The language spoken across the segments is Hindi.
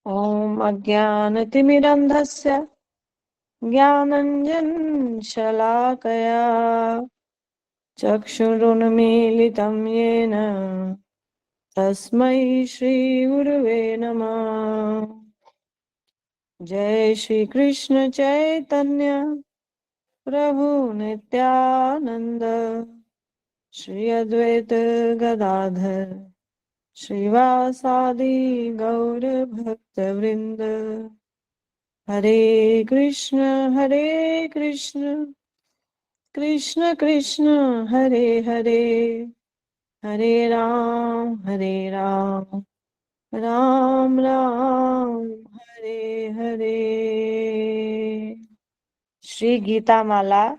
ॐ अज्ञानतिमिरन्धस्य ज्ञानाञ्जनशलाकया चक्षुरुन्मीलितं येन तस्मै श्रीगुरुवे नमः। जय श्री कृष्ण चैतन्य प्रभु नित्यानंद श्री अद्वैत गदाधर श्रीवासादि गौर भक्त वृंद। हरे कृष्ण कृष्ण कृष्ण हरे हरे, हरे राम राम राम हरे हरे। श्री गीता माला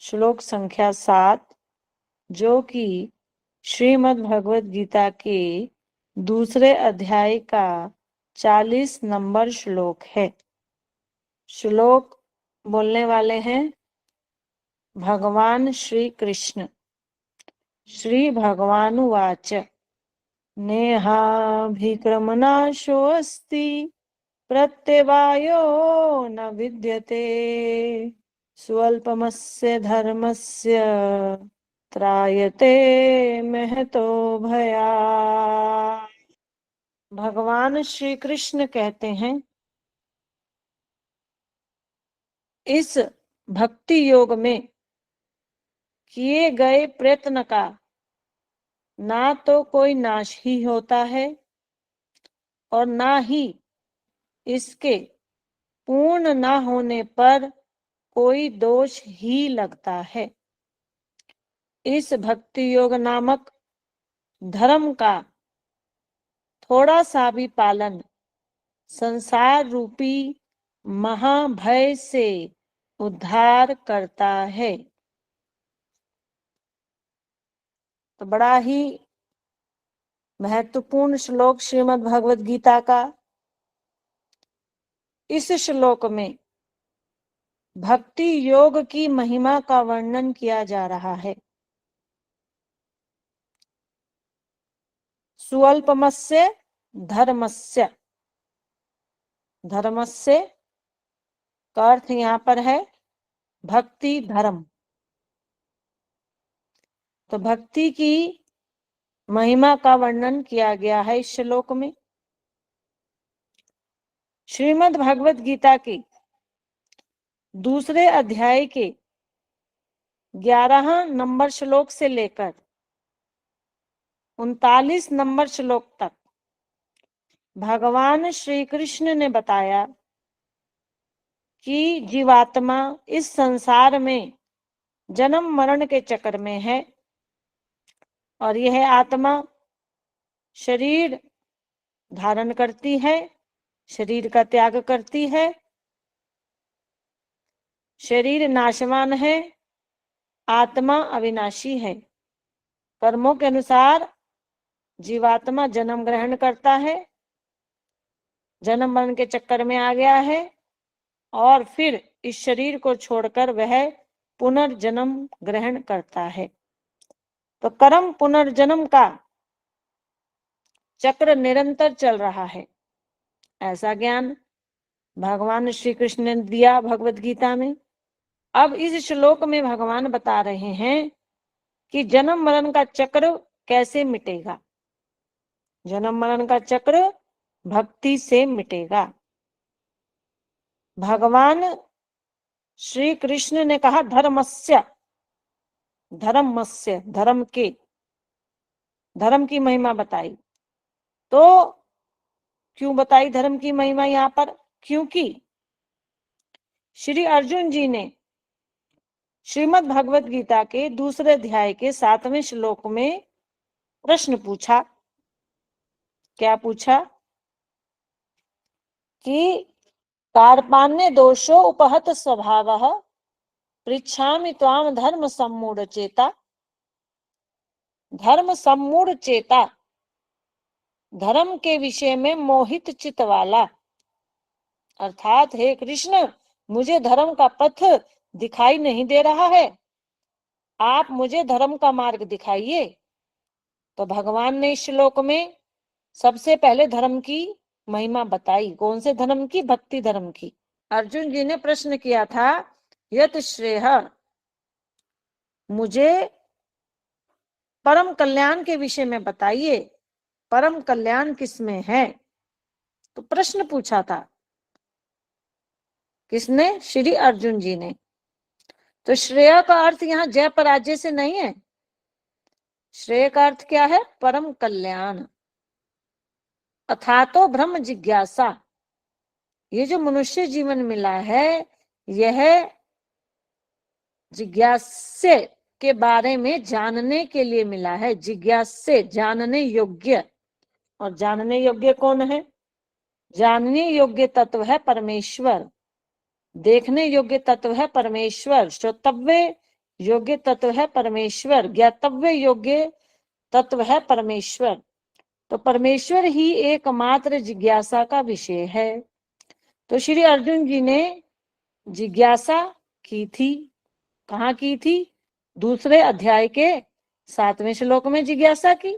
श्लोक संख्या 7, जो कि श्रीमद् भगवत गीता के दूसरे अध्याय का 40 नंबर श्लोक है। श्लोक बोलने वाले हैं भगवान श्री कृष्ण। श्री भगवानुवाच नेहाभिक्रमनाशोऽस्ति प्रत्यवायो न विद्यते स्वल्पमस्य धर्मस्य त्रायते महतो भयात्। भगवान श्री कृष्ण कहते हैं, इस भक्ति योग में किए गए प्रयत्न का ना तो कोई नाश ही होता है और ना ही इसके पूर्ण ना होने पर कोई दोष ही लगता है। इस भक्ति योग नामक धर्म का थोड़ा सा भी पालन संसार रूपी महाभय से उद्धार करता है। तो बड़ा ही महत्वपूर्ण श्लोक श्रीमद् भगवत गीता का। इस श्लोक में भक्ति योग की महिमा का वर्णन किया जा रहा है। स्वल्पमस्य धर्मस्य, धर्मस्य का अर्थ यहाँ पर है भक्ति धर्म। तो भक्ति की महिमा का वर्णन किया गया है इस श्लोक में। श्रीमद् भगवत गीता के दूसरे अध्याय के 11 नंबर श्लोक से लेकर 39 नंबर श्लोक तक भगवान श्री कृष्ण ने बताया कि जीवात्मा इस संसार में जन्म मरण के चक्कर में है और यह आत्मा शरीर धारण करती है, शरीर का त्याग करती है। शरीर नाशवान है, आत्मा अविनाशी है। कर्मों के अनुसार जीवात्मा जन्म ग्रहण करता है, जन्म मरण के चक्कर में आ गया है और फिर इस शरीर को छोड़कर वह पुनर्जन्म ग्रहण करता है। तो कर्म पुनर्जन्म का चक्र निरंतर चल रहा है, ऐसा ज्ञान भगवान श्री कृष्ण ने दिया भगवत गीता में। अब इस श्लोक में भगवान बता रहे हैं कि जन्म मरण का चक्र कैसे मिटेगा। जन्म मरण का चक्र भक्ति से मिटेगा। भगवान श्री कृष्ण ने कहा धर्मस्य, धर्मस्य धर्म के, धर्म की महिमा बताई। तो क्यों बताई धर्म की महिमा यहाँ पर? क्योंकि श्री अर्जुन जी ने श्रीमद् भगवत गीता के दूसरे अध्याय के 7वें श्लोक में प्रश्न पूछा। क्या पूछा? कि कार्पान्य दोषो उपहत स्वभावः पृच्छामि त्वाम धर्म सम्मूढ़ चेता। धर्म सम्मूढ़ चेता, धर्म के विषय में मोहित चित वाला, अर्थात हे कृष्ण मुझे धर्म का पथ दिखाई नहीं दे रहा है, आप मुझे धर्म का मार्ग दिखाइए। तो भगवान ने इस श्लोक में सबसे पहले धर्म की महिमा बताई। कौन से धर्म की? भक्ति धर्म की। अर्जुन जी ने प्रश्न किया था, यत श्रेय, मुझे परम कल्याण के विषय में बताइए, परम कल्याण किसमें है? तो प्रश्न पूछा था। किसने? श्री अर्जुन जी ने। तो श्रेय का अर्थ यहाँ जय पराजय से नहीं है। श्रेय का अर्थ क्या है? परम कल्याण। अथातो ब्रह्म जिज्ञासा। ये जो मनुष्य जीवन मिला है, यह जिज्ञासे के बारे में जानने के लिए मिला है। जिज्ञासे, जानने योग्य। और जानने योग्य कौन है? जानने योग्य तत्व है परमेश्वर। देखने योग्य तत्व है परमेश्वर। श्रोतव्य योग्य तत्व है परमेश्वर। ज्ञातव्य योग्य तत्व है परमेश्वर। तो परमेश्वर ही एकमात्र जिज्ञासा का विषय है। तो श्री अर्जुन जी ने जिज्ञासा की थी। कहाँ की थी? दूसरे अध्याय के 7वें श्लोक में जिज्ञासा की।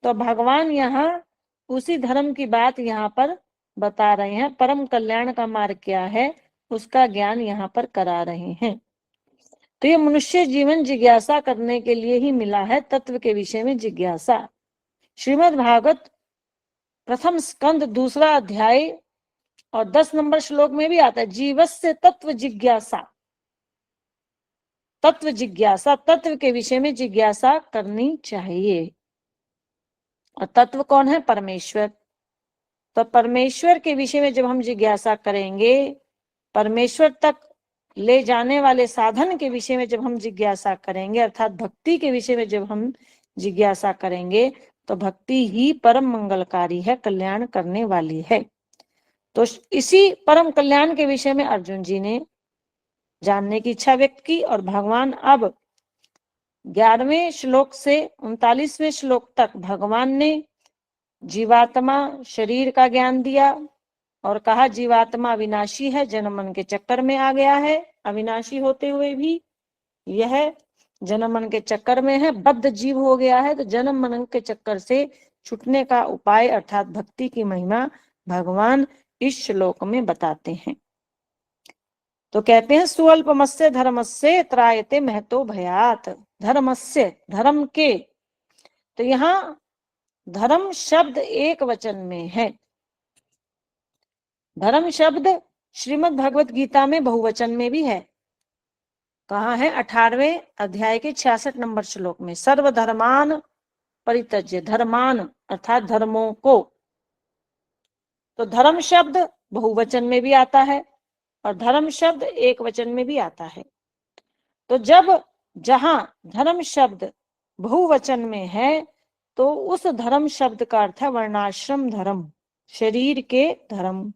तो भगवान यहाँ उसी धर्म की बात यहाँ पर बता रहे हैं। परम कल्याण का मार्ग क्या है, उसका ज्ञान यहाँ पर करा रहे हैं। तो ये मनुष्य जीवन जिज्ञासा करने के लिए ही मिला है, तत्व के विषय में जिज्ञासा। श्रीमद् भागवत प्रथम स्कंद 2 अध्याय और 10 नंबर श्लोक में भी आता है, जीवस्य तत्व जिज्ञासा। तत्व जिज्ञासा, तत्व के विषय में जिज्ञासा करनी चाहिए। और तत्व कौन है? परमेश्वर। तो परमेश्वर के विषय में जब हम जिज्ञासा करेंगे, परमेश्वर तक ले जाने वाले साधन के विषय में जब हम जिज्ञासा करेंगे, अर्थात भक्ति के विषय में जब हम जिज्ञासा करेंगे, तो भक्ति ही परम मंगलकारी है, कल्याण करने वाली है। तो इसी परम कल्याण के विषय में अर्जुन जी ने जानने की इच्छा व्यक्त की। और भगवान अब 11वें श्लोक से 39वें श्लोक तक भगवान ने जीवात्मा शरीर का ज्ञान दिया और कहा जीवात्मा अविनाशी है, जन्म मन के चक्कर में आ गया है। अविनाशी होते हुए भी यह जन्म मन के चक्कर में है, बद्ध जीव हो गया है। तो जन्म मन के चक्कर से छूटने का उपाय अर्थात भक्ति की महिमा भगवान इस श्लोक में बताते हैं। तो कहते हैं, स्वल्पमस्य धर्मस्य त्रायते महतो भयात। धर्मस्य, धर्म के। तो यहाँ धर्म शब्द एक वचन में है। धर्म शब्द श्रीमद् भगवत गीता में बहुवचन में भी है। कहाँ है? 18वें अध्याय के 66 नंबर श्लोक में, सर्वधर्मान परित्यज्य। धर्मान अर्थात धर्मों को। तो धर्म शब्द बहुवचन में भी आता है और धर्म शब्द एक वचन में भी आता है। तो जहां धर्म शब्द बहुवचन में है, तो उस धर्म शब्द का अर्थ है वर्णाश्रम धर्म, शरीर के धर्म।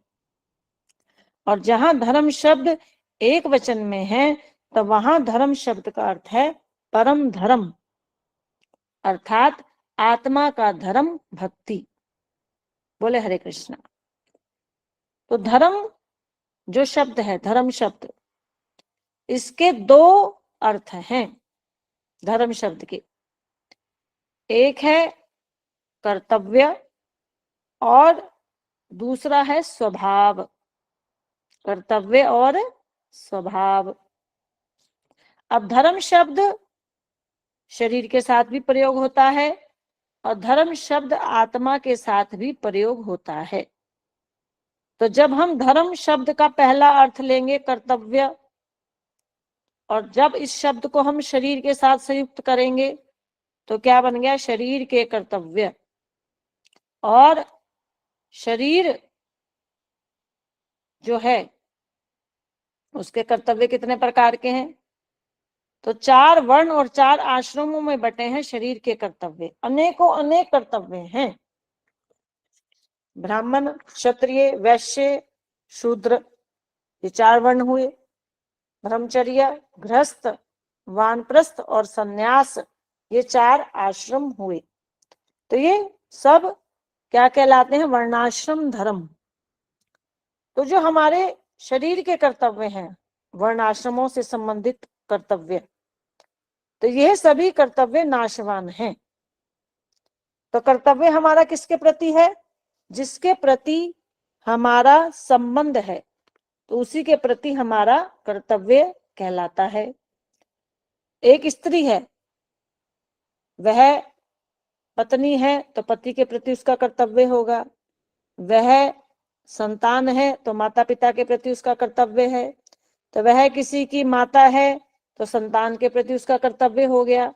और जहां धर्म शब्द एक वचन में है, तो वहां धर्म शब्द का अर्थ है परम धर्म, अर्थात आत्मा का धर्म, भक्ति। बोले हरे कृष्णा। तो धर्म जो शब्द है, धर्म शब्द, इसके 2 अर्थ हैं धर्म शब्द के। एक है कर्तव्य और दूसरा है स्वभाव। कर्तव्य और स्वभाव। अब धर्म शब्द शरीर के साथ भी प्रयोग होता है और धर्म शब्द आत्मा के साथ भी प्रयोग होता है। तो जब हम धर्म शब्द का पहला अर्थ लेंगे कर्तव्य, और जब इस शब्द को हम शरीर के साथ संयुक्त करेंगे, तो क्या बन गया? शरीर के कर्तव्य। और शरीर जो है उसके कर्तव्य कितने प्रकार के हैं? तो 4 वर्ण और 4 आश्रमों में बटे हैं शरीर के कर्तव्य। अनेकों अनेक कर्तव्य हैं। ब्राह्मण, क्षत्रिय, वैश्य, शूद्र, ये 4 वर्ण हुए। ब्रह्मचर्य, गृहस्थ, वानप्रस्थ और सन्यास, ये 4 आश्रम हुए। तो ये सब क्या कहलाते हैं? वर्णाश्रम धर्म। तो जो हमारे शरीर के कर्तव्य हैं, वर्णाश्रमों से संबंधित कर्तव्य, तो यह सभी कर्तव्य नाशवान हैं। तो कर्तव्य हमारा किसके प्रति है? जिसके प्रति हमारा संबंध है तो उसी के प्रति हमारा कर्तव्य कहलाता है। एक स्त्री है, वह पत्नी है तो पति के प्रति उसका कर्तव्य होगा। वह संतान है तो माता पिता के प्रति उसका कर्तव्य है। तो वह किसी की माता है तो संतान के प्रति उसका कर्तव्य हो गया।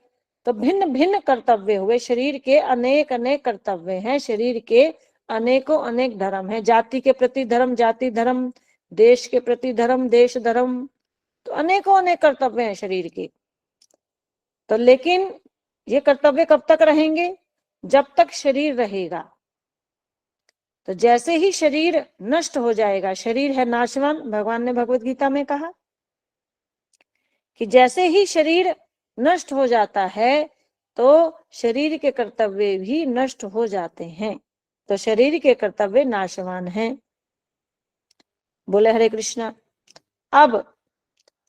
तो भिन्न भिन्न कर्तव्य हुए। शरीर के अनेक अनेक कर्तव्य हैं, शरीर के अनेकों अनेक धर्म हैं। जाति के प्रति धर्म, जाति धर्म, देश के प्रति धर्म, देश धर्म, तो अनेकों अनेक कर्तव्य हैं शरीर के। तो लेकिन ये कर्तव्य कब तक रहेंगे? जब तक शरीर रहेगा। तो जैसे ही शरीर नष्ट हो जाएगा, शरीर है नाशवान, भगवान ने भगवत गीता में कहा कि जैसे ही शरीर नष्ट हो जाता है तो शरीर के कर्तव्य भी नष्ट हो जाते हैं। तो शरीर के कर्तव्य नाशवान हैं। बोले हरे कृष्णा। अब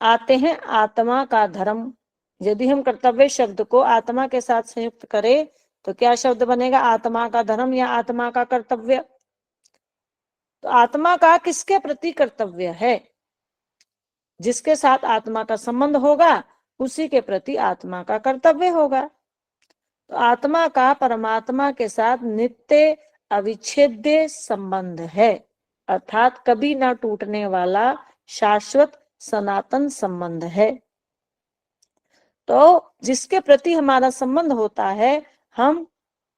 आते हैं आत्मा का धर्म। यदि हम कर्तव्य शब्द को आत्मा के साथ संयुक्त करें तो क्या शब्द बनेगा? आत्मा का धर्म या आत्मा का कर्तव्य। तो आत्मा का किसके प्रति कर्तव्य है? जिसके साथ आत्मा का संबंध होगा उसी के प्रति आत्मा का कर्तव्य होगा। तो आत्मा का परमात्मा के साथ नित्य अविच्छेद्य संबंध है, अर्थात कभी ना टूटने वाला शाश्वत सनातन संबंध है। तो जिसके प्रति हमारा संबंध होता है, हम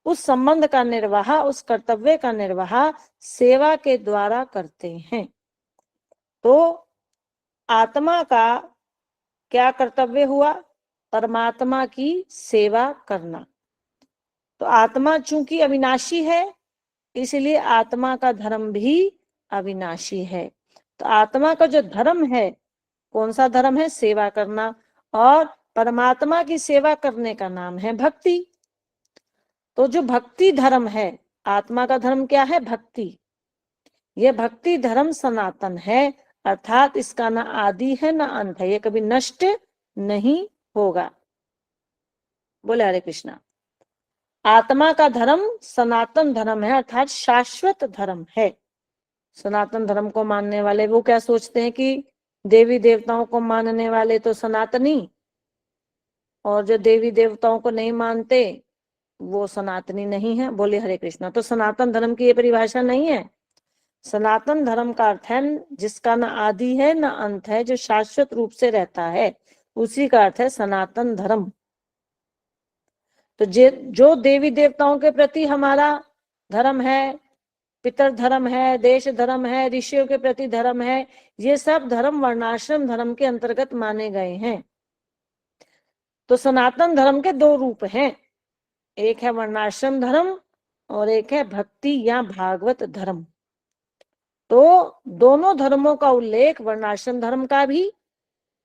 उस संबंध का निर्वाह, उस कर्तव्य का निर्वाह सेवा के द्वारा करते हैं। तो आत्मा का क्या कर्तव्य हुआ? परमात्मा की सेवा करना। तो आत्मा चूंकि अविनाशी है इसलिए आत्मा का धर्म भी अविनाशी है। तो आत्मा का जो धर्म है, कौन सा धर्म है? सेवा करना। और परमात्मा की सेवा करने का नाम है भक्ति। तो जो भक्ति धर्म है, आत्मा का धर्म क्या है? भक्ति। यह भक्ति धर्म सनातन है, अर्थात इसका ना आदि है ना अंत है, ये कभी नष्ट नहीं होगा। बोले हरे कृष्णा। आत्मा का धर्म सनातन धर्म है, अर्थात शाश्वत धर्म है। सनातन धर्म को मानने वाले वो क्या सोचते हैं कि देवी देवताओं को मानने वाले तो सनातनी, और जो देवी देवताओं को नहीं मानते वो सनातनी नहीं है। बोले हरे कृष्णा। तो सनातन धर्म की ये परिभाषा नहीं है। सनातन धर्म का अर्थ है जिसका ना आदि है ना अंत है, जो शाश्वत रूप से रहता है, उसी का अर्थ है सनातन धर्म। तो जो देवी देवताओं के प्रति हमारा धर्म है, पितर धर्म है, देश धर्म है, ऋषियों के प्रति धर्म है, ये सब धर्म वर्णाश्रम धर्म के अंतर्गत माने गए हैं। तो सनातन धर्म के दो रूप हैं, एक है वर्णाश्रम धर्म और एक है भक्ति या भागवत धर्म। तो दोनों धर्मों का उल्लेख, वर्णाश्रम धर्म का भी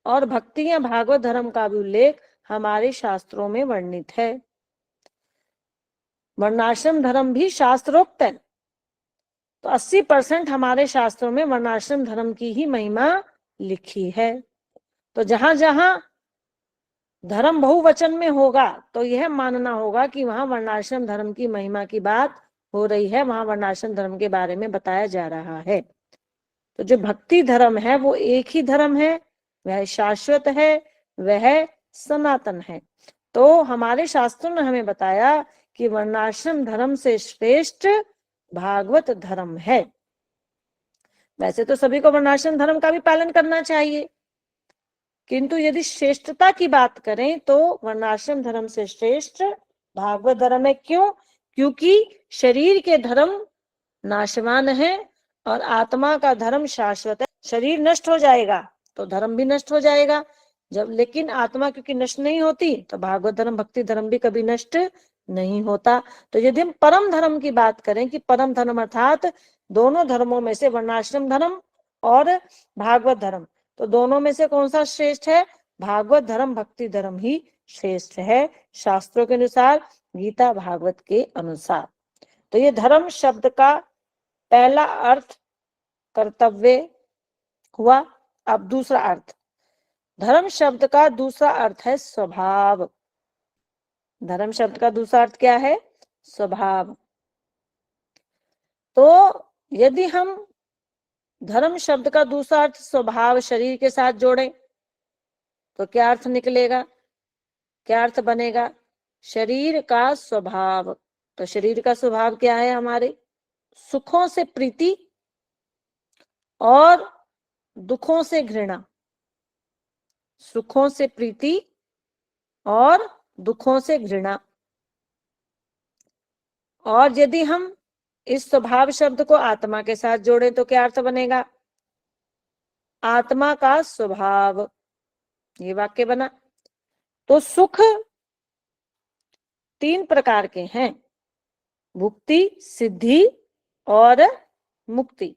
और भक्ति या भागवत धर्म का भी उल्लेख हमारे शास्त्रों में वर्णित है। वर्णाश्रम धर्म भी शास्त्रोक्त है। तो 80% हमारे शास्त्रों में वर्णाश्रम धर्म की ही महिमा लिखी है। तो जहां जहां धर्म बहुवचन में होगा तो यह मानना होगा कि वहां वर्णाश्रम धर्म की महिमा की बात हो रही है, वहां वर्णाश्रम धर्म के बारे में बताया जा रहा है। तो जो भक्ति धर्म है वो एक ही धर्म है, वह शाश्वत है, वह सनातन है। तो हमारे शास्त्रों ने हमें बताया कि वर्णाश्रम धर्म से श्रेष्ठ भागवत धर्म है। वैसे तो सभी को वर्णाश्रम धर्म का भी पालन करना चाहिए, किंतु यदि श्रेष्ठता की बात करें तो वर्णाश्रम धर्म से श्रेष्ठ भागवत धर्म है। क्यों? क्योंकि शरीर के धर्म नाशवान है और आत्मा का धर्म शाश्वत है। शरीर नष्ट हो जाएगा तो धर्म भी नष्ट हो जाएगा, जब लेकिन आत्मा क्योंकि नष्ट नहीं होती तो भागवत धर्म, भक्ति धर्म भी कभी नष्ट नहीं होता। तो यदि हम परम धर्म की बात करें कि परम धर्म अर्थात दोनों धर्मों में से वर्णाश्रम धर्म और भागवत धर्म, तो दोनों में से कौन सा श्रेष्ठ है? भागवत धर्म, भक्ति धर्म ही श्रेष्ठ है शास्त्रों के अनुसार, गीता भागवत के अनुसार। तो ये धर्म शब्द का पहला अर्थ कर्तव्य हुआ। अब दूसरा अर्थ, धर्म शब्द का दूसरा अर्थ है स्वभाव। धर्म शब्द का दूसरा अर्थ क्या है? स्वभाव। तो यदि हम धर्म शब्द का दूसरा अर्थ स्वभाव शरीर के साथ जोड़ें तो क्या अर्थ निकलेगा, क्या अर्थ बनेगा? शरीर का स्वभाव। तो शरीर का स्वभाव क्या है हमारे? सुखों से प्रीति और दुखों से घृणा। सुखों से प्रीति और दुखों से घृणा। और यदि हम इस स्वभाव शब्द को आत्मा के साथ जोड़ें तो क्या अर्थ बनेगा? आत्मा का स्वभाव। ये वाक्य बना। तो सुख 3 प्रकार के हैं, भुक्ति, सिद्धि और मुक्ति।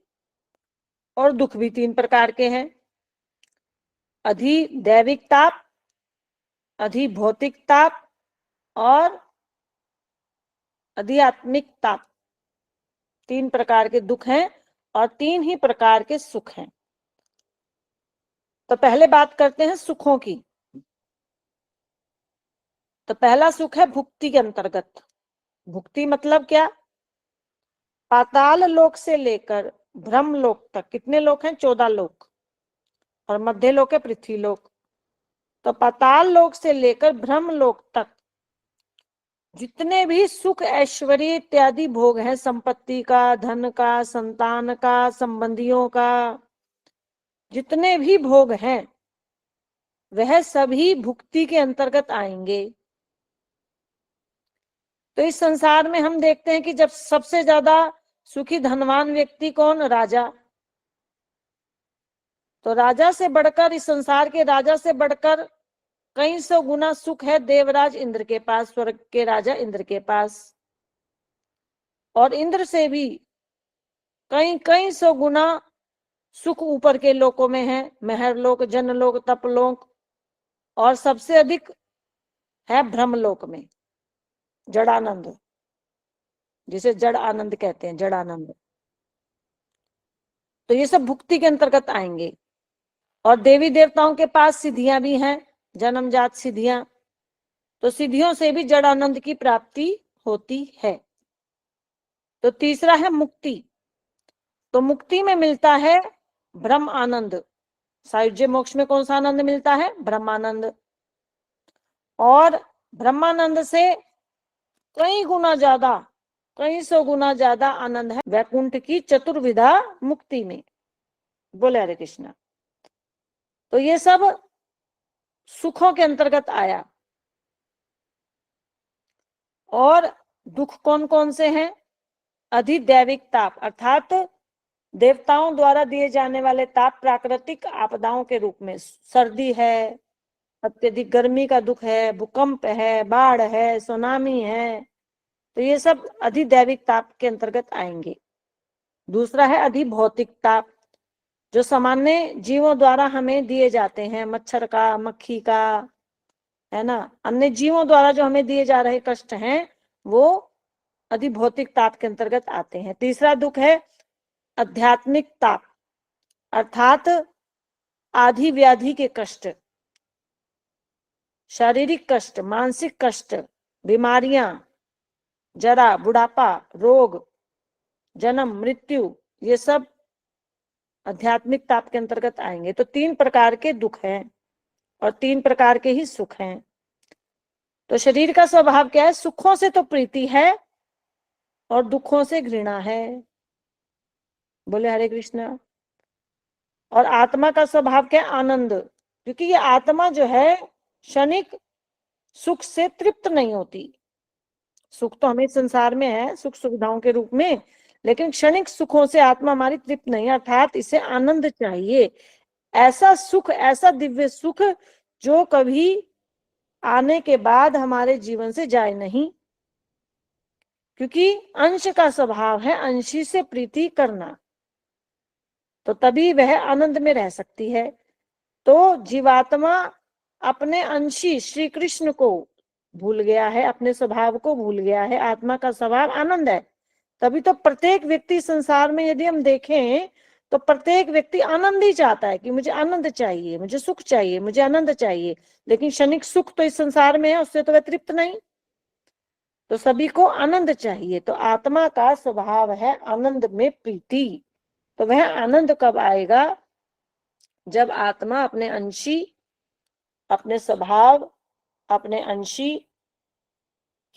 और दुख भी 3 प्रकार के हैं, अधिदैविक ताप, अधिभौतिक ताप और आध्यात्मिक ताप। 3 प्रकार के दुख हैं और 3 ही प्रकार के सुख हैं। तो पहले बात करते हैं सुखों की। तो पहला सुख है भुक्ति के अंतर्गत। भुक्ति मतलब क्या? पाताल लोक से लेकर ब्रह्म लोक तक। कितने लोक हैं? 14 लोक। और मध्य लोक है पृथ्वी लोक। तो पाताल लोक से लेकर ब्रह्म लोक तक जितने भी सुख ऐश्वर्य इत्यादि भोग हैं, संपत्ति का, धन का, संतान का, संबंधियों का, जितने भी भोग हैं वह सभी भुक्ति के अंतर्गत आएंगे। तो इस संसार में हम देखते हैं कि जब सबसे ज्यादा सुखी धनवान व्यक्ति कौन? राजा। तो राजा से बढ़कर, इस संसार के राजा से बढ़कर कई सौ गुना सुख है देवराज इंद्र के पास, स्वर्ग के राजा इंद्र के पास। और इंद्र से भी कई कई सौ गुना सुख ऊपर के लोकों में है, महरलोक, जनलोक, तपलोक। और सबसे अधिक है ब्रह्मलोक में जड़ानंद, जिसे जड़ आनंद कहते हैं, जड़ानंद। तो ये सब भुक्ति के अंतर्गत आएंगे। और देवी देवताओं के पास सिद्धियां भी हैं, जन्मजात सिद्धियां। तो सिद्धियों से भी जड़ानंद की प्राप्ति होती है। तो तीसरा है मुक्ति। तो मुक्ति में मिलता है ब्रह्म आनंद। सायुज्य मोक्ष में कौन सा आनंद मिलता है? ब्रह्मानंद। और ब्रह्मानंद से कई गुना ज्यादा, कई सौ गुना ज्यादा आनंद है वैकुंठ की चतुर्विधा मुक्ति में। बोले हरे कृष्णा। तो ये सब सुखों के अंतर्गत आया। और दुख कौन कौन से हैं? अधिदैविक ताप, अर्थात देवताओं द्वारा दिए जाने वाले ताप, प्राकृतिक आपदाओं के रूप में। सर्दी है, अत्यधिक गर्मी का दुख है, भूकंप है, बाढ़ है, सुनामी है। तो ये सब अधिदैविक ताप के अंतर्गत आएंगे। दूसरा है अधिभौतिक ताप, जो सामान्य जीवों द्वारा हमें दिए जाते हैं, मच्छर का, मक्खी का, है ना, अन्य जीवों द्वारा जो हमें दिए जा रहे कष्ट हैं वो अधिभौतिक ताप के अंतर्गत आते हैं। तीसरा दुख है आध्यात्मिक ताप, अर्थात आधि व्याधि के कष्ट, शारीरिक कष्ट, मानसिक कष्ट, बीमारियां, जरा, बुढ़ापा, रोग, जन्म, मृत्यु, ये सब आध्यात्मिक ताप के अंतर्गत आएंगे। तो 3 प्रकार के दुख हैं और 3 प्रकार के ही सुख हैं। तो शरीर का स्वभाव क्या है? सुखों से तो प्रीति है और दुखों से घृणा है। बोले हरे कृष्णा। और आत्मा का स्वभाव क्या है? आनंद। क्योंकि ये आत्मा जो है क्षणिक सुख से तृप्त नहीं होती। सुख तो हमें संसार में है, सुख सुविधाओं के रूप में, लेकिन क्षणिक सुखों से आत्मा हमारी तृप्त नहीं, अर्थात इसे आनंद चाहिए। ऐसा सुख, ऐसा दिव्य सुख जो कभी आने के बाद हमारे जीवन से जाए नहीं। क्योंकि अंश का स्वभाव है अंशी से प्रीति करना, तो तभी वह आनंद में रह सकती है। तो जीवात्मा अपने अंशी श्री कृष्ण को भूल गया है, अपने स्वभाव को भूल गया है। आत्मा का स्वभाव आनंद है। तभी तो प्रत्येक व्यक्ति संसार में यदि हम देखें तो प्रत्येक व्यक्ति आनंद ही चाहता है कि मुझे आनंद चाहिए, मुझे सुख चाहिए, मुझे आनंद चाहिए। लेकिन क्षणिक सुख तो इस संसार में है, उससे तो वह तृप्त नहीं। तो सभी को आनंद चाहिए। तो आत्मा का स्वभाव है आनंद में प्रीति। तो वह आनंद कब आएगा? जब आत्मा अपने अंशी, अपने स्वभाव, अपने अंशी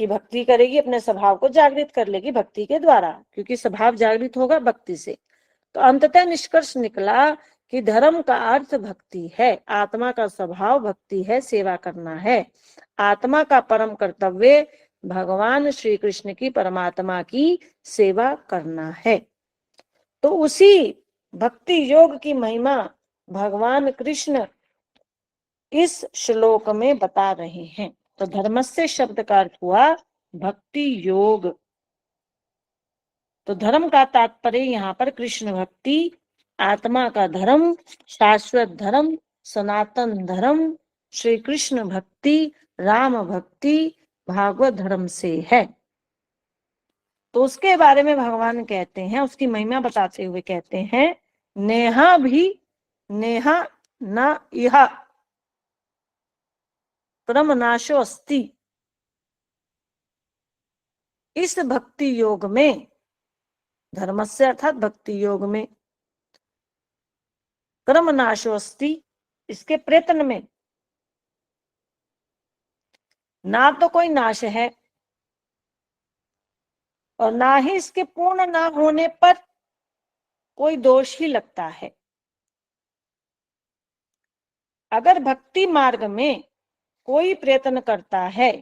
की भक्ति करेगी, अपने स्वभाव को जागृत कर लेगी भक्ति के द्वारा, क्योंकि स्वभाव जागृत होगा भक्ति से। तो अंततः निष्कर्ष निकला कि धर्म का अर्थ भक्ति है, आत्मा का स्वभाव भक्ति है, सेवा करना है। आत्मा का परम कर्तव्य भगवान श्री कृष्ण की, परमात्मा की सेवा करना है। तो उसी भक्ति योग की महिमा भगवान कृष्ण इस श्लोक में बता रहे हैं। तो धर्मस्य शब्द का अर्थ हुआ भक्ति योग। तो धर्म का तात्पर्य यहाँ पर कृष्ण भक्ति, आत्मा का धर्म, शाश्वत धर्म, सनातन धर्म, श्री कृष्ण भक्ति, राम भक्ति, भागवत धर्म से है। तो उसके बारे में भगवान कहते हैं, उसकी महिमा बताते हुए कहते हैं, नेहा भी नेहा न इहा क्रम नाशो अस्ति। इस भक्ति योग में, धर्मस्य अर्थात भक्ति योग में, क्रम नाशो अस्ति, इसके प्रयत्न में ना तो कोई नाश है और ना ही इसके पूर्ण ना होने पर कोई दोष ही लगता है। अगर भक्ति मार्ग में कोई प्रयत्न करता है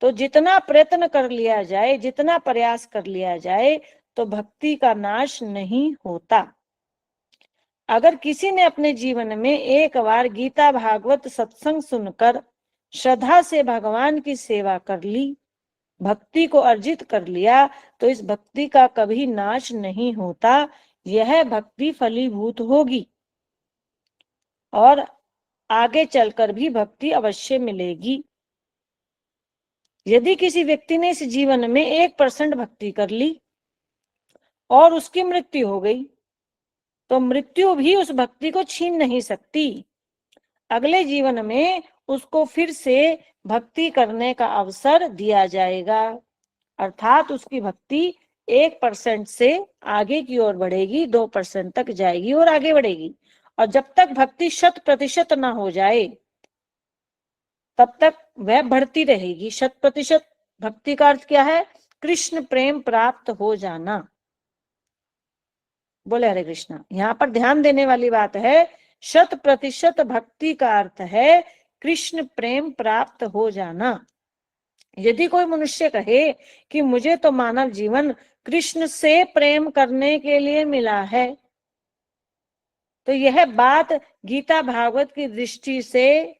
तो जितना प्रयत्न कर लिया जाए, जितना प्रयास कर लिया जाए, तो भक्ति का नाश नहीं होता। अगर किसी ने अपने जीवन में एक बार गीता भागवत सत्संग सुनकर श्रद्धा से भगवान की सेवा कर ली, भक्ति को अर्जित कर लिया, तो इस भक्ति का कभी नाश नहीं होता। यह भक्ति फलीभूत होगी और आगे चलकर भी भक्ति अवश्य मिलेगी। यदि किसी व्यक्ति ने इस जीवन में 1% भक्ति कर ली और उसकी मृत्यु हो गई, तो मृत्यु भी उस भक्ति को छीन नहीं सकती। अगले जीवन में उसको फिर से भक्ति करने का अवसर दिया जाएगा, अर्थात उसकी भक्ति 1% से आगे की ओर बढ़ेगी, 2% तक जाएगी और आगे बढ़ेगी। और जब तक भक्ति 100% ना हो जाए तब तक वह बढ़ती रहेगी। 100% भक्ति का अर्थ क्या है? कृष्ण प्रेम प्राप्त हो जाना। बोले हरे कृष्णा। यहाँ पर ध्यान देने वाली बात है, 100% भक्ति का अर्थ है कृष्ण प्रेम प्राप्त हो जाना। यदि कोई मनुष्य कहे कि मुझे तो मानव जीवन कृष्ण से प्रेम करने के लिए मिला है, तो यह बात गीता भागवत की दृष्टि से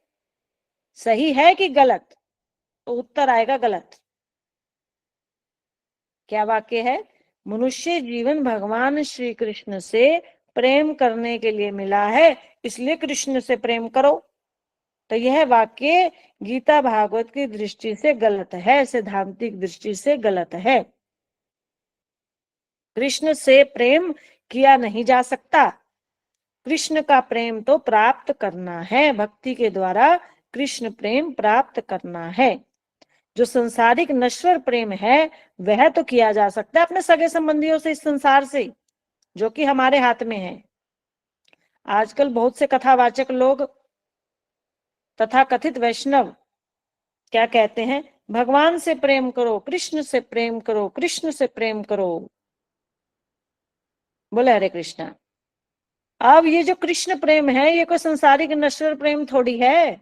सही है कि गलत? तो उत्तर आएगा गलत। क्या वाक्य है? मनुष्य जीवन भगवान श्री कृष्ण से प्रेम करने के लिए मिला है, इसलिए कृष्ण से प्रेम करो। तो यह वाक्य गीता भागवत की दृष्टि से गलत है, सैद्धांतिक दृष्टि से गलत है। कृष्ण से प्रेम किया नहीं जा सकता। कृष्ण का प्रेम तो प्राप्त करना है, भक्ति के द्वारा कृष्ण प्रेम प्राप्त करना है। जो संसारिक नश्वर प्रेम है वह तो किया जा सकता है अपने सगे संबंधियों से, इस संसार से, जो कि हमारे हाथ में है। आजकल बहुत से कथावाचक लोग तथा कथित वैष्णव क्या कहते हैं? भगवान से प्रेम करो, कृष्ण से प्रेम करो, कृष्ण से प्रेम करो। बोले हरे कृष्णा। अब ये जो कृष्ण प्रेम है ये कोई संसारिक नश्वर प्रेम थोड़ी है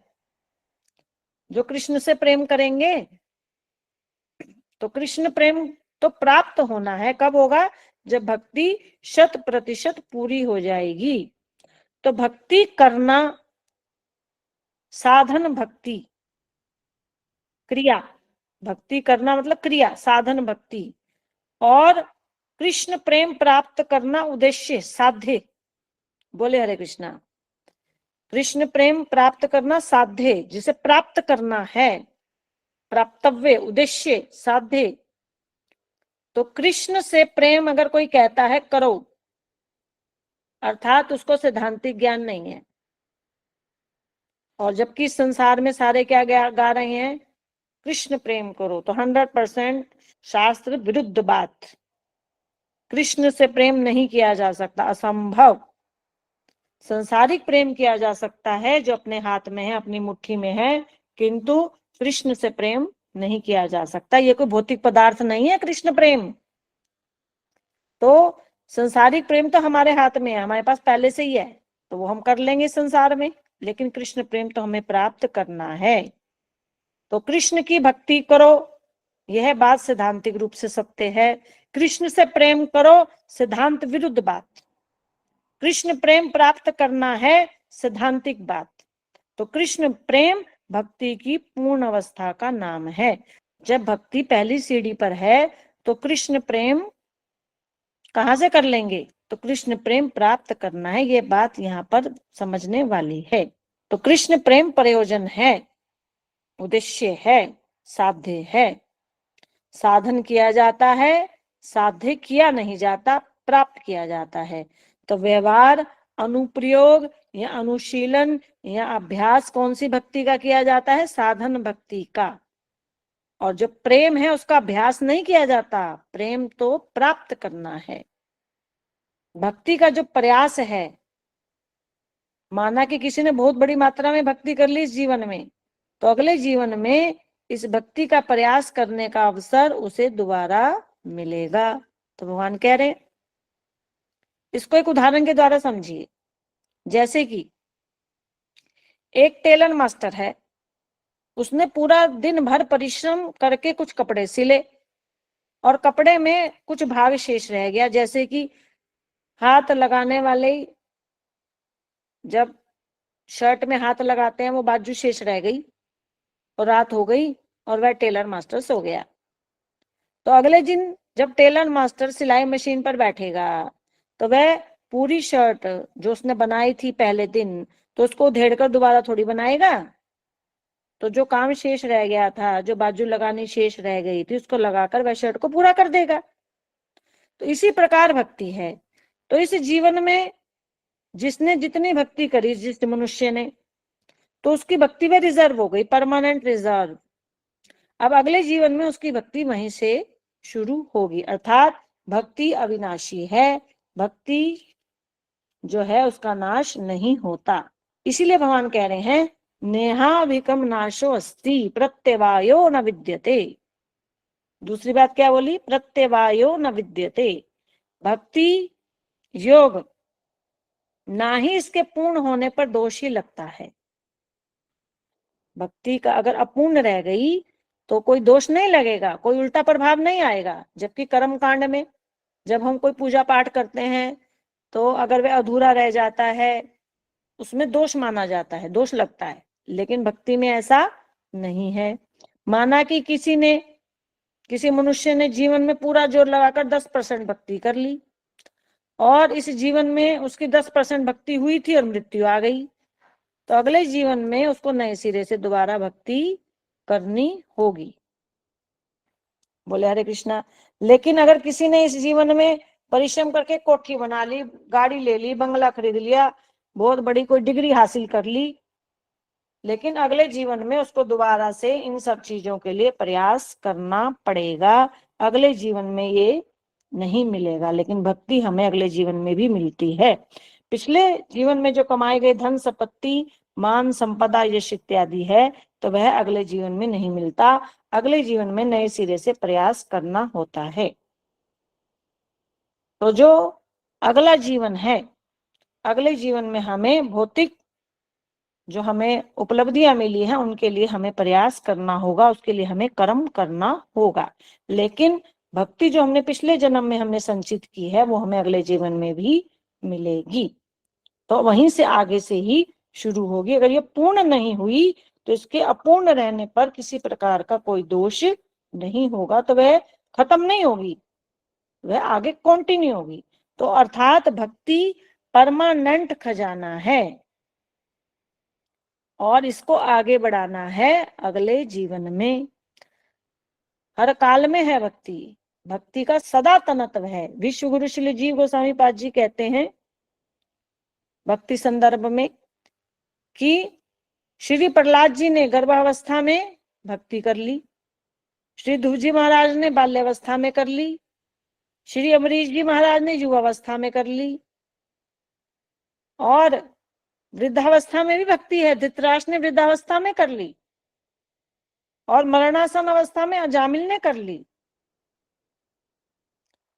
जो कृष्ण से प्रेम करेंगे। तो कृष्ण प्रेम तो प्राप्त होना है, कब होगा? जब भक्ति 100% पूरी हो जाएगी। तो भक्ति करना, साधन भक्ति, क्रिया, भक्ति करना मतलब क्रिया, साधन भक्ति, और कृष्ण प्रेम प्राप्त करना उद्देश्य, साध्य। बोले हरे कृष्णा। कृष्ण प्रेम प्राप्त करना साध्य, जिसे प्राप्त करना है, प्राप्तव्य, उद्देश्य, साध्य। तो कृष्ण से प्रेम अगर कोई कहता है करो, अर्थात उसको सैद्धांतिक ज्ञान नहीं है। और जबकि संसार में सारे क्या गा रहे हैं? कृष्ण प्रेम करो, तो 100% शास्त्र विरुद्ध बात। कृष्ण से प्रेम नहीं किया जा सकता, असंभव। संसारिक प्रेम किया जा सकता है जो अपने हाथ में है, अपनी मुट्ठी में है, किंतु कृष्ण से प्रेम नहीं किया जा सकता। ये कोई भौतिक पदार्थ नहीं है कृष्ण प्रेम। तो संसारिक प्रेम तो हमारे हाथ में है, हमारे पास पहले से ही है, तो वो हम कर लेंगे संसार में, लेकिन कृष्ण प्रेम तो हमें प्राप्त करना है। तो कृष्ण की भक्ति करो, यह बात सिद्धांतिक रूप से सत्य है। कृष्ण से प्रेम करो, सिद्धांत विरुद्ध बात। कृष्ण प्रेम प्राप्त करना है, सिद्धांतिक बात। तो कृष्ण प्रेम भक्ति की पूर्ण अवस्था का नाम है। जब भक्ति पहली सीढ़ी पर है तो कृष्ण प्रेम कहां से कर लेंगे? तो कृष्ण प्रेम प्राप्त करना है, ये बात यहाँ पर समझने वाली है। तो कृष्ण प्रेम प्रयोजन है, उद्देश्य है, साध्य है। साधन किया जाता है, साध्य किया नहीं जाता, प्राप्त किया जाता है। तो व्यवहार, अनुप्रयोग या अनुशीलन या अभ्यास कौन सी भक्ति का किया जाता है? साधन भक्ति का। और जो प्रेम है उसका अभ्यास नहीं किया जाता, प्रेम तो प्राप्त करना है। भक्ति का जो प्रयास है, माना कि किसी ने बहुत बड़ी मात्रा में भक्ति कर ली इस जीवन में, तो अगले जीवन में इस भक्ति का प्रयास करने का अवसर उसे दोबारा मिलेगा। तो भगवान कह रहे हैं, इसको एक उदाहरण के द्वारा समझिए। जैसे कि एक टेलर मास्टर है, उसने पूरा दिन भर परिश्रम करके कुछ कपड़े सिले और कपड़े में कुछ भाग शेष रह गया। जैसे कि हाथ लगाने वाले जब शर्ट में हाथ लगाते हैं वो बाजू शेष रह गई और रात हो गई और वह टेलर मास्टर सो गया। तो अगले दिन जब टेलर मास्टर सिलाई मशीन पर बैठेगा तो वह पूरी शर्ट जो उसने बनाई थी पहले दिन, तो उसको उधेड़ कर दोबारा थोड़ी बनाएगा। तो जो काम शेष रह गया था, जो बाजू लगानी शेष रह गई थी, उसको लगाकर वह शर्ट को पूरा कर देगा। तो इसी प्रकार भक्ति है। तो इस जीवन में जिसने जितनी भक्ति करी, जिस मनुष्य ने, तो उसकी भक्ति में रिजर्व हो गई, परमानेंट रिजर्व। अब अगले जीवन में उसकी भक्ति वहीं से शुरू होगी। अर्थात भक्ति अविनाशी है, भक्ति जो है उसका नाश नहीं होता। इसीलिए भगवान कह रहे हैं, नेहाभिकम नाशो अस्ति प्रत्यवायो न विद्यते। दूसरी बात क्या बोली? प्रत्यवायो न विद्यते। भक्ति योग ना ही इसके पूर्ण होने पर दोष ही लगता है। भक्ति का अगर अपूर्ण रह गई तो कोई दोष नहीं लगेगा, कोई उल्टा प्रभाव नहीं आएगा। जबकि कर्म कांड में जब हम कोई पूजा पाठ करते हैं तो अगर वह अधूरा रह जाता है, उसमें दोष माना जाता है, दोष लगता है। लेकिन भक्ति में ऐसा नहीं है। माना कि किसी मनुष्य ने जीवन में पूरा जोर लगाकर 10% भक्ति कर ली और इस जीवन में उसकी 10% भक्ति हुई थी और मृत्यु आ गई, तो अगले जीवन में उसको नए सिरे से दोबारा भक्ति करनी होगी। बोले हरे कृष्णा। लेकिन अगर किसी ने इस जीवन में परिश्रम करके कोठी बना ली, गाड़ी ले ली, बंगला खरीद लिया, बहुत बड़ी कोई डिग्री हासिल कर ली, लेकिन अगले जीवन में उसको दोबारा से इन सब चीजों के लिए प्रयास करना पड़ेगा। अगले जीवन में ये नहीं मिलेगा, लेकिन भक्ति हमें अगले जीवन में भी मिलती है। पिछले जीवन में जो कमाए गए धन संपत्ति, मान संपदा, यश इत्यादि है, तो वह अगले जीवन में नहीं मिलता। अगले जीवन में नए सिरे से प्रयास करना होता है। तो जो अगला जीवन है, अगले जीवन में हमें भौतिक जो हमें उपलब्धियां मिली हैं उनके लिए हमें प्रयास करना होगा, उसके लिए हमें कर्म करना होगा। लेकिन भक्ति जो हमने पिछले जन्म में हमने संचित की है वो हमें अगले जीवन में भी मिलेगी। तो वहीं से आगे से ही शुरू होगी। अगर ये पूर्ण नहीं हुई तो इसके अपूर्ण रहने पर किसी प्रकार का कोई दोष नहीं होगा, तो वह खत्म नहीं होगी, वह आगे कंटिन्यू होगी। तो अर्थात भक्ति परमानेंट खजाना है और इसको आगे बढ़ाना है अगले जीवन में। हर काल में है भक्ति, भक्ति का सदा तनत्व है। विश्व गुरु श्री जीव गोस्वामी पाद जी कहते हैं भक्ति संदर्भ में कि श्री प्रहलाद जी ने गर्भावस्था में भक्ति कर ली, श्री ध्रुव जी महाराज ने बाल्यावस्था में कर ली, श्री अमरीश जी महाराज ने युवावस्था में कर ली, और वृद्धावस्था में भी भक्ति है। धृतराष्ट्र ने वृद्धावस्था में कर ली, और मरणासन अवस्था में अजामिल ने कर ली,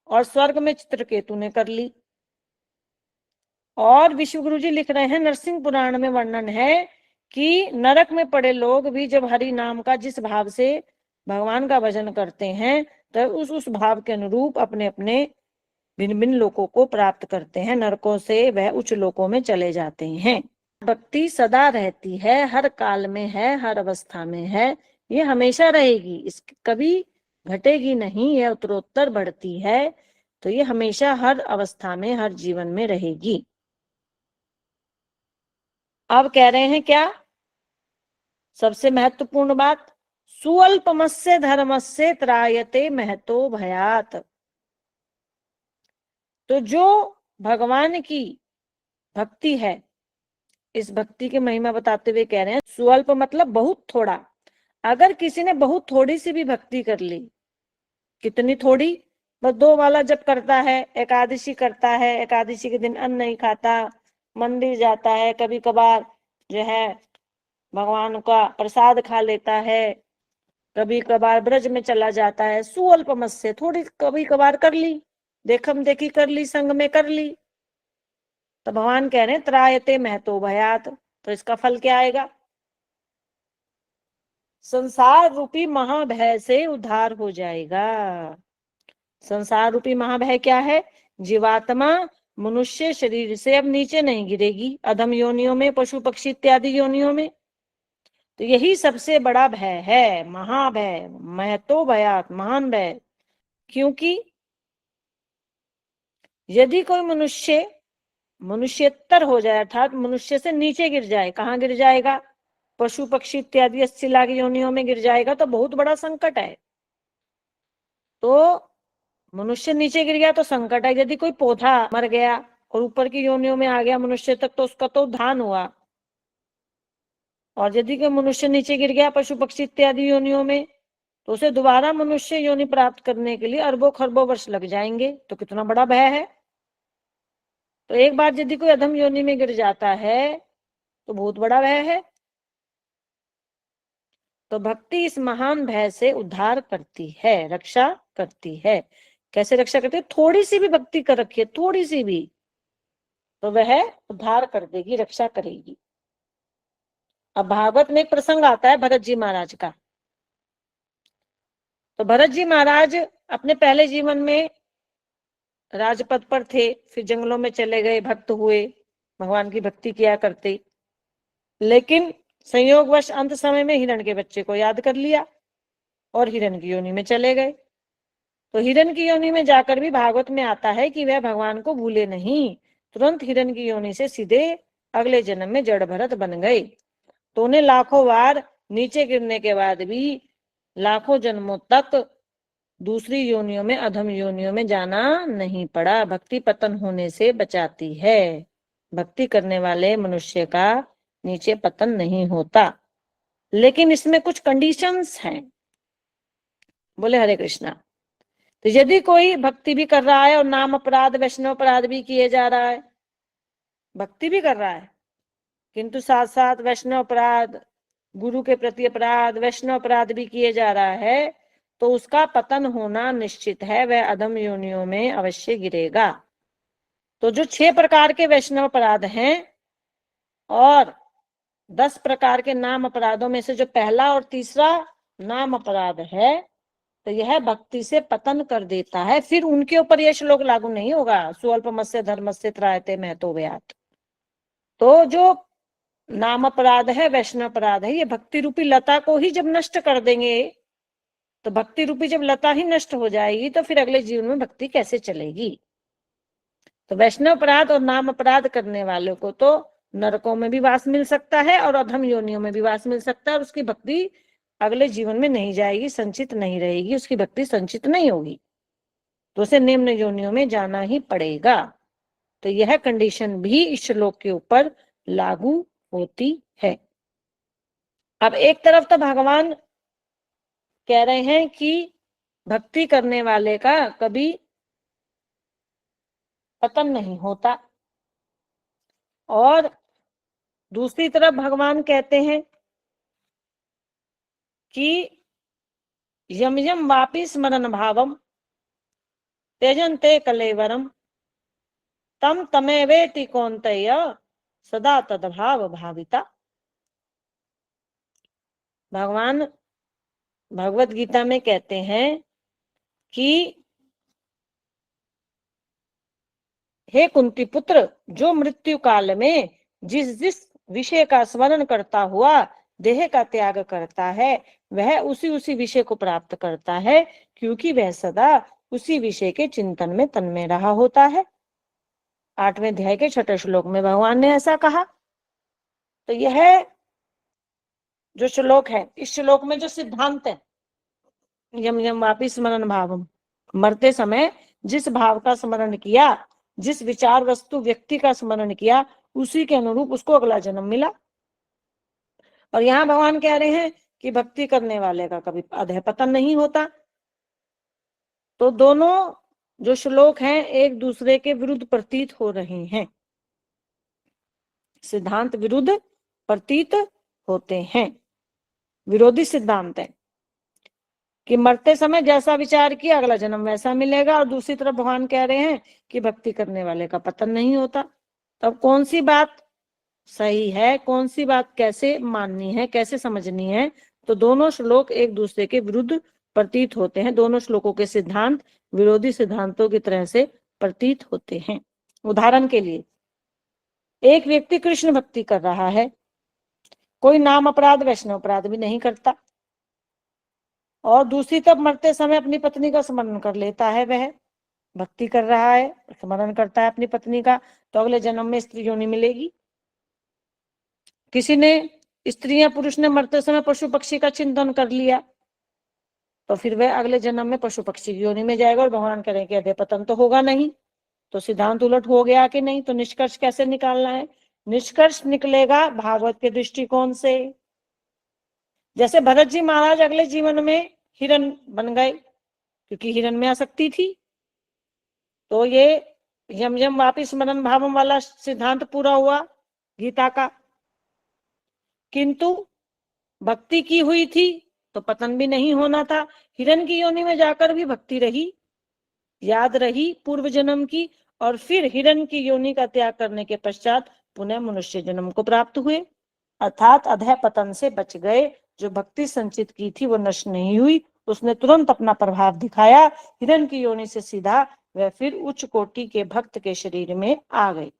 और स्वर्ग में चित्रकेतु ने कर ली। और विश्व गुरु जी लिख रहे हैं, नरसिंह पुराण में वर्णन है कि नरक में पड़े लोग भी जब हरि नाम का जिस भाव से भगवान का भजन करते हैं, तो उस भाव के अनुरूप अपने अपने भिन्न भिन्न लोकों को प्राप्त करते हैं। नरकों से वह उच्च लोकों में चले जाते हैं। भक्ति सदा रहती है, हर काल में है, हर अवस्था में है, ये हमेशा रहेगी, इस कभी घटेगी नहीं, यह उत्तरोत्तर बढ़ती है। तो ये हमेशा हर अवस्था में, हर जीवन में रहेगी। अब कह रहे हैं क्या, सबसे महत्वपूर्ण बात, सुअल्पमस्य धर्मस्य त्रायते महतो भयात। तो जो भगवान की भक्ति है, इस भक्ति की महिमा बताते हुए कह रहे हैं, स्वल्प मतलब बहुत थोड़ा। अगर किसी ने बहुत थोड़ी सी भी भक्ति कर ली, कितनी थोड़ी, बस 2 माला जप करता है, एकादशी करता है, एकादशी के दिन अन्न नहीं खाता, मंदिर जाता है, कभी कभार जो है भगवान का प्रसाद खा लेता है, कभी कभार ब्रज में चला जाता है, सुअल्पमत से थोड़ी कभी कभार कर ली, देखम देखी कर ली, संग में कर ली, तो भगवान कह रहे हैं त्रायते महतो भयात। तो इसका फल क्या आएगा, संसार रूपी महाभय से उद्धार हो जाएगा। संसार रूपी महाभय क्या है, जीवात्मा मनुष्य शरीर से अब नीचे नहीं गिरेगी, अधम योनियों में, पशु पक्षी इत्यादि योनियों में। तो यही सबसे बड़ा भय है, महाभय, महतो भयात, महान भय। क्योंकि यदि कोई मनुष्यतर हो जाए, अर्थात मनुष्य से नीचे गिर जाए, कहाँ गिर जाएगा, पशु पक्षी इत्यादि 80 लाख योनियों में गिर जाएगा, तो बहुत बड़ा संकट है। तो मनुष्य नीचे गिर गया तो संकट है। यदि कोई पौधा मर गया और ऊपर की योनियों में आ गया मनुष्य तक, तो उसका तो उद्धान हुआ। और यदि कोई मनुष्य नीचे गिर गया पशु पक्षी इत्यादि योनियों में, तो उसे दोबारा मनुष्य योनि प्राप्त करने के लिए अरबों खरबों वर्ष लग जाएंगे। तो कितना बड़ा भय है। तो एक बार यदि कोई अधम योनि में गिर जाता है तो बहुत बड़ा भय है। तो भक्ति इस महान भय से उद्धार करती है, रक्षा करती है। कैसे रक्षा करती है, थोड़ी सी भी भक्ति कर रखी है, थोड़ी सी भी, तो वह उद्धार कर देगी, रक्षा करेगी। अब भागवत में एक प्रसंग आता है भरत जी महाराज का। तो भरत जी महाराज अपने पहले जीवन में राजपद पर थे, फिर जंगलों में चले गए, भक्त हुए, भगवान की भक्ति किया करते। लेकिन संयोगवश अंत समय में हिरण के बच्चे को याद कर लिया और हिरण की योनि में चले गए। तो हिरण की योनि में जाकर भी भागवत में आता है कि वह भगवान को भूले नहीं, तुरंत हिरण की योनि से सीधे अगले जन्म में जड़ भरत बन गए। तो उन्हें लाखों बार नीचे गिरने के बाद भी लाखों जन्मों तक दूसरी योनियों में, अधम योनियों में जाना नहीं पड़ा। भक्ति पतन होने से बचाती है। भक्ति करने वाले मनुष्य का नीचे पतन नहीं होता। लेकिन इसमें कुछ कंडीशंस हैं। बोले हरे कृष्णा। तो यदि कोई भक्ति भी कर रहा है और नाम अपराध, वैष्णव अपराध भी किए जा रहा है, भक्ति भी कर रहा है किंतु साथ साथ वैष्णव अपराध, गुरु के प्रति अपराध, वैष्णव अपराध भी किए जा रहा है, तो उसका पतन होना निश्चित है, वह अधम योनियों में अवश्य गिरेगा। तो जो 6 प्रकार के वैष्णव अपराध हैं और 10 प्रकार के नाम अपराधों में से जो पहला और तीसरा नाम अपराध है, तो यह भक्ति से पतन कर देता है। फिर उनके ऊपर यह श्लोक लागू नहीं होगा, स्वल्पमस्य धर्मस्य त्रायते महतो भयात्। तो जो नाम अपराध है, वैष्णव अपराध है, ये भक्ति रूपी लता को ही जब नष्ट कर देंगे, तो भक्ति रूपी जब लता ही नष्ट हो जाएगी, तो फिर अगले जीवन में भक्ति कैसे चलेगी। तो वैष्णव अपराध और नाम अपराध करने वालों को तो नरकों में भी वास मिल सकता है और अधम योनियों में भी वास मिल सकता है, और उसकी भक्ति अगले जीवन में नहीं जाएगी, संचित नहीं रहेगी, उसकी भक्ति संचित नहीं होगी, तो उसे निम्न योनियों में जाना ही पड़ेगा। तो यह कंडीशन भी इस श्लोक के ऊपर लागू होती है। अब एक तरफ तो भगवान कह रहे हैं कि भक्ति करने वाले का कभी पतन नहीं होता। और दूसरी तरफ भगवान कहते हैं कि यम यम वापि स्मरण भावम त्यजन्ते कलेवरम तम तमेवेति कौन्तेय सदा तद्भाव भाविता। भगवान भगवत गीता में कहते हैं कि हे कुंती पुत्र, जो मृत्यु काल में जिस जिस विषय का स्मरण करता हुआ देह का त्याग करता है, वह उसी उसी विषय को प्राप्त करता है, क्योंकि वह सदा उसी विषय के चिंतन में तन्मय रहा होता है। 8वें अध्याय के 6ठे श्लोक में भगवान ने ऐसा कहा। तो यह जो श्लोक है, इस श्लोक में जो सिद्धांत है, यम यम वापि स्मरण भावम, मरते समय जिस भाव का स्मरण किया, जिस विचार वस्तु व्यक्ति का स्मरण किया, उसी के अनुरूप उसको अगला जन्म मिला। और यहाँ भगवान कह रहे हैं कि भक्ति करने वाले का कभी अधः पतन नहीं होता। तो दोनों जो श्लोक हैं एक दूसरे के विरुद्ध प्रतीत हो रहे हैं, सिद्धांत विरुद्ध प्रतीत होते हैं, विरोधी सिद्धांत है कि मरते समय जैसा विचार किया अगला जन्म वैसा मिलेगा, और दूसरी तरफ भगवान कह रहे हैं कि भक्ति करने वाले का पतन नहीं होता। तब कौन सी बात सही है, कौन सी बात कैसे माननी है, कैसे समझनी है? तो दोनों श्लोक एक दूसरे के विरुद्ध प्रतीत होते हैं, दोनों श्लोकों के सिद्धांत विरोधी सिद्धांतों की तरह से प्रतीत होते हैं। उदाहरण के लिए, एक व्यक्ति कृष्ण भक्ति कर रहा है, कोई नाम अपराध वैष्णव अपराध भी नहीं करता, और दूसरी तरफ मरते समय अपनी पत्नी का स्मरण कर लेता है, वह भक्ति कर रहा है, स्मरण करता है अपनी पत्नी का, तो अगले जन्म में स्त्री योनि मिलेगी। किसी ने, स्त्री या पुरुष ने मरते समय पशु पक्षी का चिंतन कर लिया, तो फिर वह अगले जन्म में पशु पक्षी की योनि में जाएगा, और भगवान करें कि अधः पतन तो होगा नहीं। तो सिद्धांत उलट हो गया कि नहीं? तो निष्कर्ष कैसे निकालना है? निष्कर्ष निकलेगा भागवत के दृष्टिकोण से। जैसे भरत जी महाराज अगले जीवन में हिरण बन गए, क्योंकि हिरण में आसक्ति थी, तो ये यम यम वापि स्मरण भावम वाला सिद्धांत पूरा हुआ गीता का। किंतु भक्ति की हुई थी तो पतन भी नहीं होना था, हिरण की योनि में जाकर भी भक्ति रही, याद रही पूर्व जन्म की, और फिर हिरण की योनि का त्याग करने के पश्चात पुनः मनुष्य जन्म को प्राप्त हुए, अर्थात अधः पतन से बच गए। जो भक्ति संचित की थी वो नष्ट नहीं हुई, उसने तुरंत अपना प्रभाव दिखाया, हिरण की योनि से सीधा वह फिर उच्च कोटि के भक्त के शरीर में आ गई।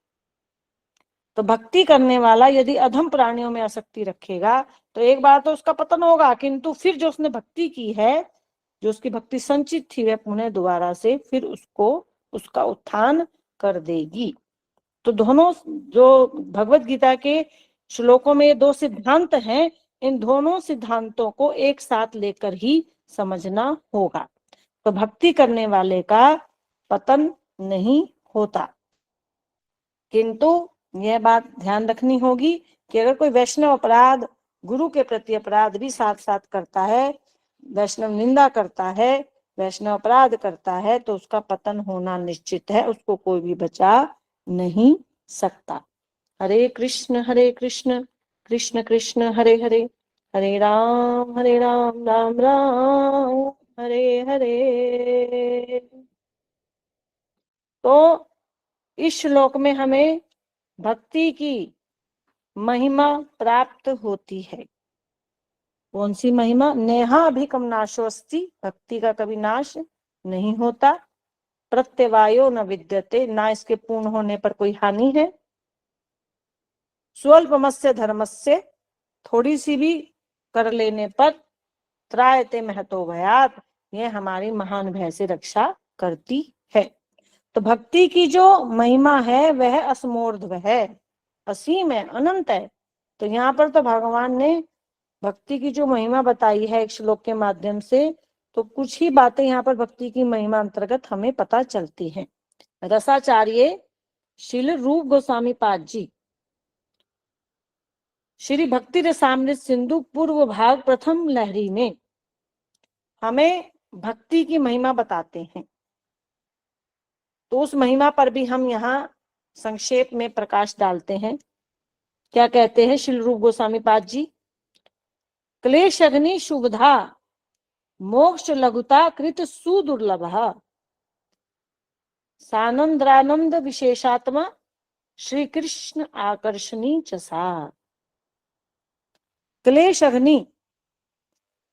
तो भक्ति करने वाला यदि अधम प्राणियों में आसक्ति रखेगा तो एक बार तो उसका पतन होगा, किंतु फिर जो उसने भक्ति की है, जो उसकी भक्ति संचित थी, वह पुनः दोबारा से फिर उसको उसका उत्थान कर देगी। तो दोनों जो भगवत गीता के श्लोकों में दो सिद्धांत हैं, इन दोनों सिद्धांतों को एक साथ लेकर ही समझना होगा। तो भक्ति करने वाले का पतन नहीं होता, किंतु यह बात ध्यान रखनी होगी कि अगर कोई वैष्णव अपराध, गुरु के प्रति अपराध भी साथ साथ करता है, वैष्णव निंदा करता है, वैष्णव अपराध करता है, तो उसका पतन होना निश्चित है, उसको कोई भी बचा नहीं सकता। हरे कृष्ण कृष्ण कृष्ण हरे हरे, हरे राम राम राम हरे हरे। तो इस श्लोक में हमें भक्ति की महिमा प्राप्त होती है। कौन सी महिमा? नेहाभिकम नाशोस्ति, भक्ति का कभी नाश नहीं होता। प्रत्यवायो न विद्यते, ना इसके पूर्ण होने पर कोई हानि है। स्वल्पमस्य धर्मस्य, थोड़ी सी भी कर लेने पर त्रायते महतो भयात, यह हमारी महान भय से रक्षा करती है। तो भक्ति की जो महिमा है वह असमोर्ध्व है, असीम है, अनंत है। तो यहाँ पर तो भगवान ने भक्ति की जो महिमा बताई है एक श्लोक के माध्यम से, तो कुछ ही बातें यहाँ पर भक्ति की महिमा अंतर्गत हमें पता चलती हैं। रसाचार्य श्रील रूप गोस्वामी पाद जी श्री भक्ति रसामृत सिंधु पूर्व भाग प्रथम लहरी में हमें भक्ति की महिमा बताते हैं। तो उस महिमा पर भी हम यहाँ संक्षेप में प्रकाश डालते हैं। क्या कहते हैं श्री रूप गोस्वामी पाद जी? क्लेश अग्नि शुभधा मोक्ष लघुता कृत सुदुर्लभ सानंद्रानंद विशेषात्मा श्री कृष्ण आकर्षणी चसा। क्लेश अग्नि,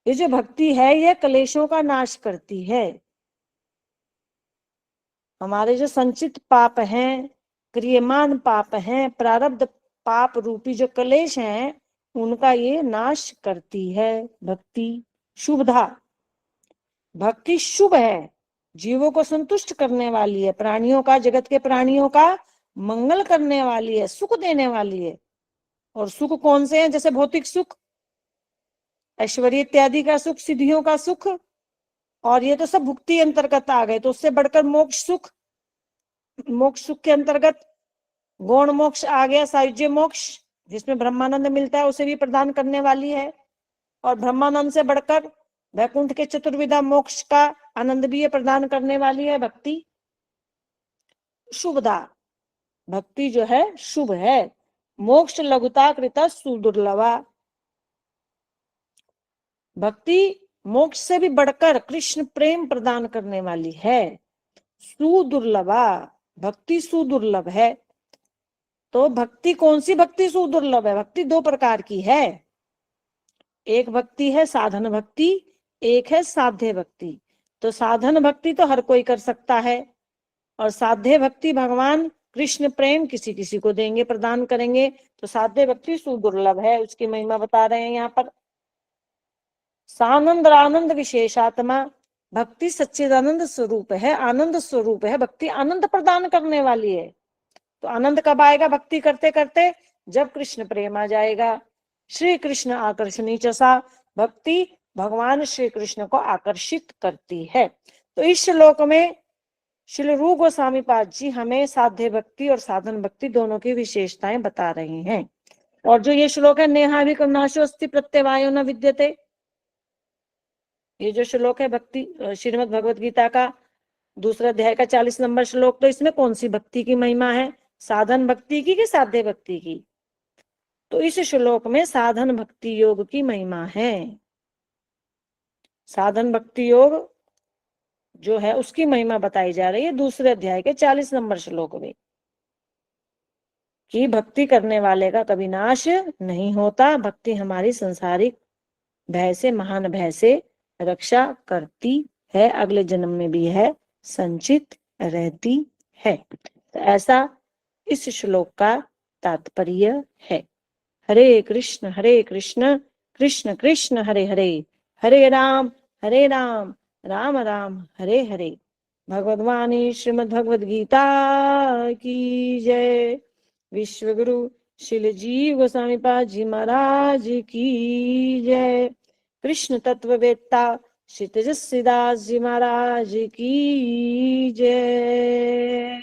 ये जो भक्ति है ये क्लेशों का नाश करती है। हमारे जो संचित पाप हैं, क्रियमान पाप हैं, प्रारब्ध पाप रूपी जो क्लेश हैं, उनका ये नाश करती है भक्ति। शुभधा, भक्ति शुभ है, जीवों को संतुष्ट करने वाली है, प्राणियों का, जगत के प्राणियों का मंगल करने वाली है, सुख देने वाली है। और सुख कौन से हैं? जैसे भौतिक सुख, ऐश्वर्य इत्यादि का सुख, सिद्धियों का सुख, और ये तो सब भुक्ति अंतर्गत आ गए। तो उससे बढ़कर मोक्ष सुख, मोक्ष सुख के अंतर्गत गौण मोक्ष आ गया, सायुज्य मोक्ष जिसमें ब्रह्मानंद मिलता है, उसे भी प्रदान करने वाली है। और ब्रह्मानंद से बढ़कर वैकुंठ के चतुर्विधा मोक्ष का आनंद भी ये प्रदान करने वाली है भक्ति। शुभदा, भक्ति जो है शुभ है। मोक्ष लघुता कृता सुदुर्लभा, भक्ति मोक्ष से भी बढ़कर कृष्ण प्रेम प्रदान करने वाली है। सुदुर्लभा, भक्ति सुदुर्लभ है। तो भक्ति कौन सी भक्ति सुदुर्लभ है? भक्ति दो प्रकार की है। एक भक्ति है साधन भक्ति, एक है साध्य भक्ति। तो साधन भक्ति तो हर कोई कर सकता है, और साध्य भक्ति भगवान कृष्ण प्रेम किसी किसी को देंगे, प्रदान करेंगे। तो साध्य भक्ति सुदुर्लभ है, उसकी महिमा बता रहे हैं यहाँ पर। सानंद आनंद विशेषात्मा, भक्ति सच्चिदानंद स्वरूप है, आनंद स्वरूप है। भक्ति आनंद प्रदान करने वाली है। तो आनंद कब आएगा? भक्ति करते करते, जब कृष्ण प्रेम आ जाएगा। श्री कृष्ण आकर्षणी चसा, भक्ति भगवान श्री कृष्ण को आकर्षित करती है। तो इस श्लोक में श्री रूप गोस्वामी पाद जी हमें साध्य भक्ति और साधन भक्ति दोनों की विशेषताएं बता रहे हैं। और जो ये श्लोक है, नेहाभिक नाशोस्ति प्रत्यवायो न विद्यते, ये जो श्लोक है भक्ति श्रीमद् भगवत गीता का दूसरा अध्याय का 40 नंबर श्लोक, तो इसमें कौन सी भक्ति की महिमा है? साधन भक्ति की कि साध्य भक्ति की? तो इस श्लोक में साधन भक्ति योग की महिमा है। साधन भक्ति योग जो है उसकी महिमा बताई जा रही है दूसरे अध्याय के 40 नंबर श्लोक में, कि भक्ति करने वाले का कभी नाश नहीं होता। भक्ति हमारी संसारिक भय से, महान भय से रक्षा करती है, अगले जन्म में भी है संचित रहती है। तो ऐसा इस श्लोक का तात्पर्य है। हरे कृष्ण कृष्ण कृष्ण हरे हरे, हरे राम राम राम हरे हरे। भगवद्वाणी श्रीमद् भगवद गीता की जय। विश्व गुरु श्री जीव गोस्वामी पाद जी महाराज की जय। कृष्ण तत्व वेत्ता श्री तेजस्वी दास जी महाराज की जय।